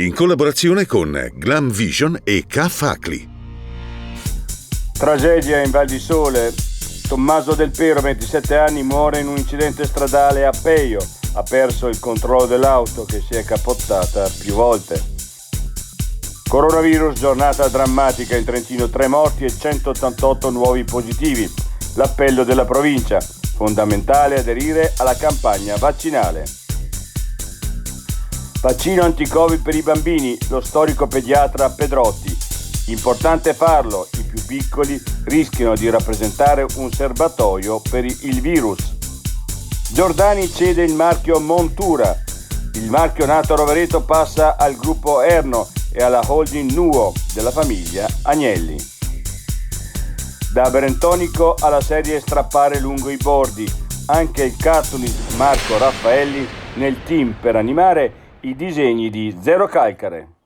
in collaborazione con Glam Vision e K-Facli. Tragedia in Val di Sole. Tommaso Del Pero, 27 anni, muore in un incidente stradale a Peio. Ha perso il controllo dell'auto che si è capottata più volte. Coronavirus, giornata drammatica in Trentino, 3 morti e 188 nuovi positivi. L'appello della provincia, fondamentale aderire alla campagna vaccinale. Vaccino anti-Covid per i bambini, lo storico pediatra Pedrotti. Importante farlo, i più piccoli rischiano di rappresentare un serbatoio per il virus. Giordani cede il marchio Montura. Il marchio nato a Rovereto passa al gruppo Erno e alla holding Nuo della famiglia Agnelli. Da Berentonico alla serie Strappare lungo i bordi, anche il cartoonist Marco Raffaelli nel team per animare i disegni di Zero Calcare.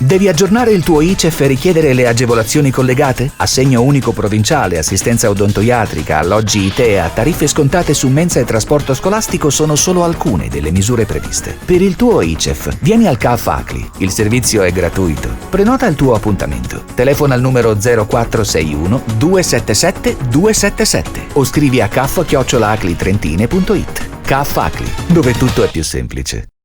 Devi aggiornare il tuo ICEF e richiedere le agevolazioni collegate? Assegno unico provinciale, assistenza odontoiatrica, alloggi ITEA, tariffe scontate su mensa e trasporto scolastico sono solo alcune delle misure previste. Per il tuo ICEF, vieni al K-Facli. Il servizio è gratuito. Prenota il tuo appuntamento. Telefona al numero 0461 277 277 o scrivi a caffo@aclitrentine.it. K-Facli, dove tutto è più semplice.